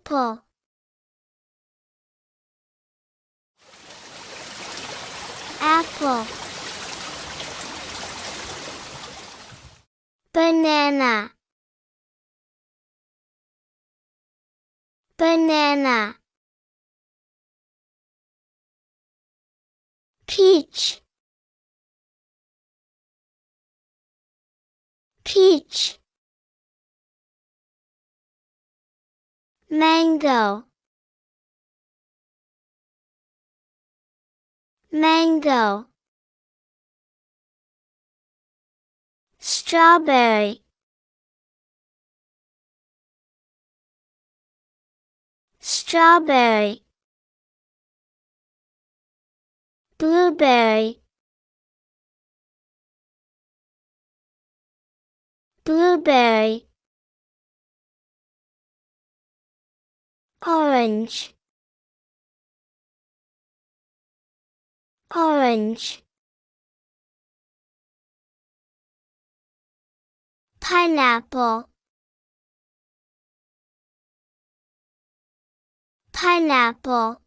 apple, apple, banana, banana, peach, peach, mango, mango, strawberry, strawberry, blueberry, blueberry, orange, orange, pineapple, pineapple,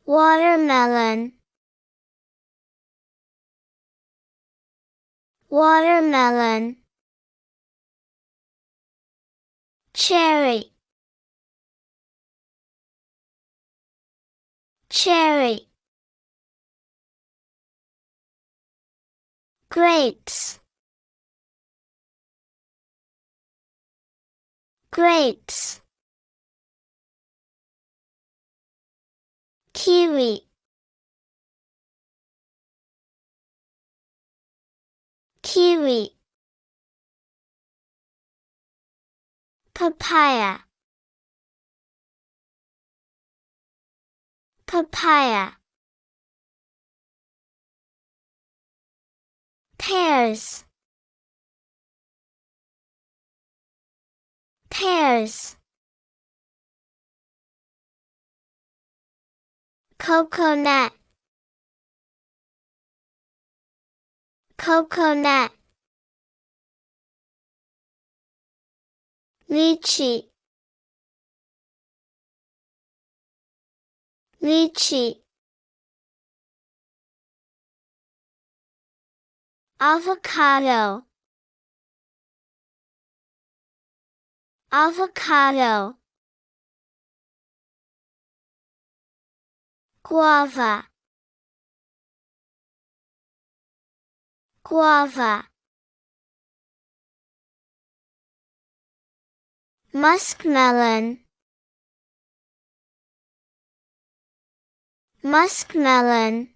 watermelon, watermelon, cherry, cherry, grapes, grapes, kiwi, kiwi, papaya, papaya, pears, pears, coconut, coconut, lychee, lychee, avocado, avocado, guava, guava, muskmelon, muskmelon,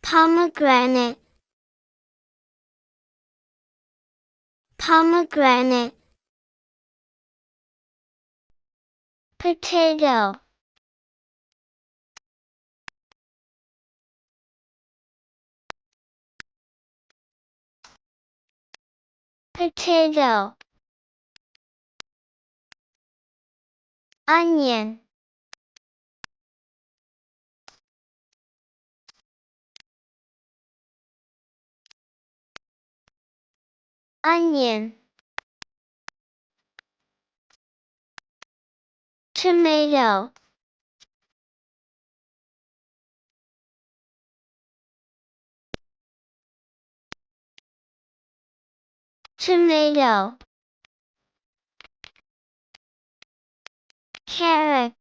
pomegranate, pomegranate, potato, potato, onion, onion, tomato, tomato, carrot,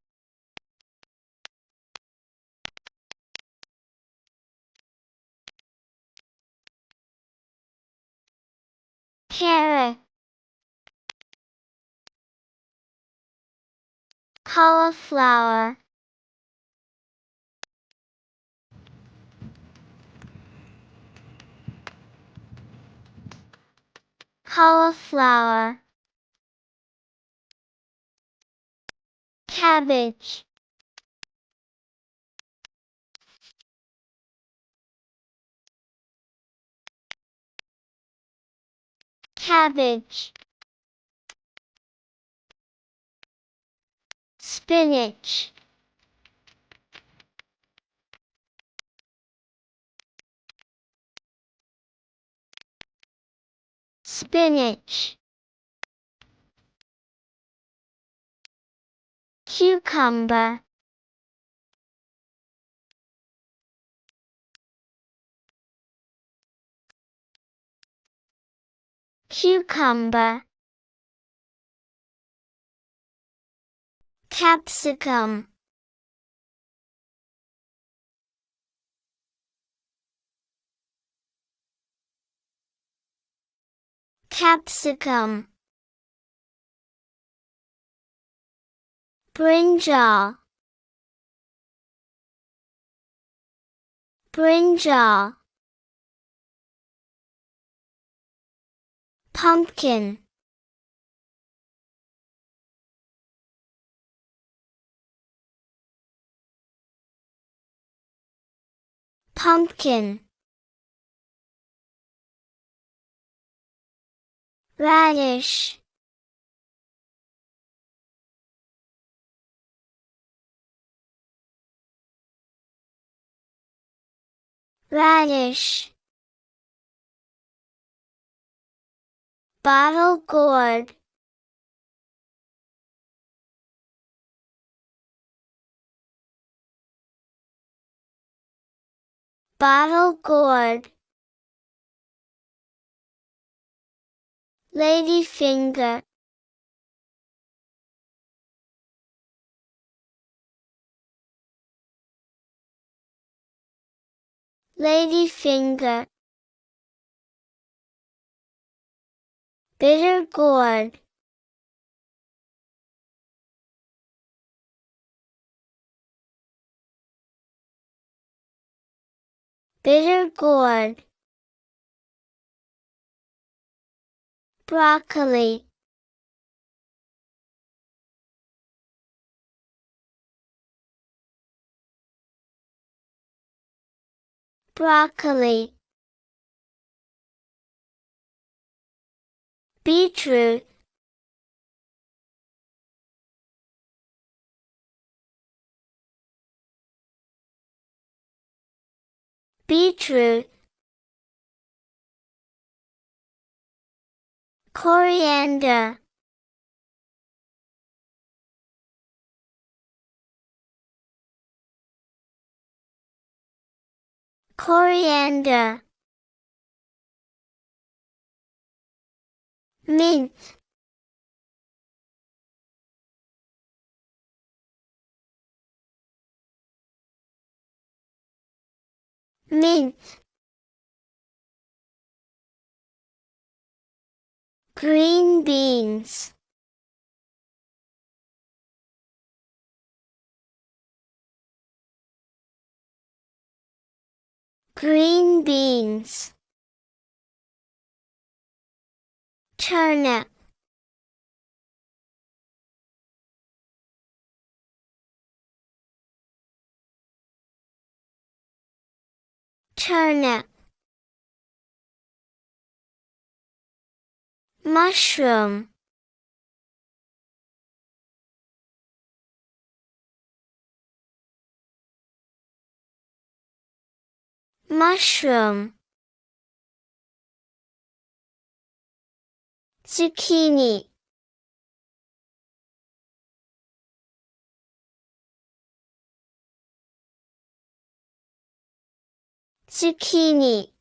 carrot, cauliflower, cauliflower, cabbage, cabbage, spinach, spinach, cucumber, cucumber, capsicum, capsicum, brinjal, brinjal, pumpkin, pumpkin, radish, radish, bottle gourd, bottle gourd, ladyfinger, ladyfinger, bitter gourd, bitter gourd, broccoli, broccoli, beetroot, beetroot, coriander, coriander, mint, mint, green beans, green beans, turnip, turnip, mushroom, mushroom, zucchini, zucchini,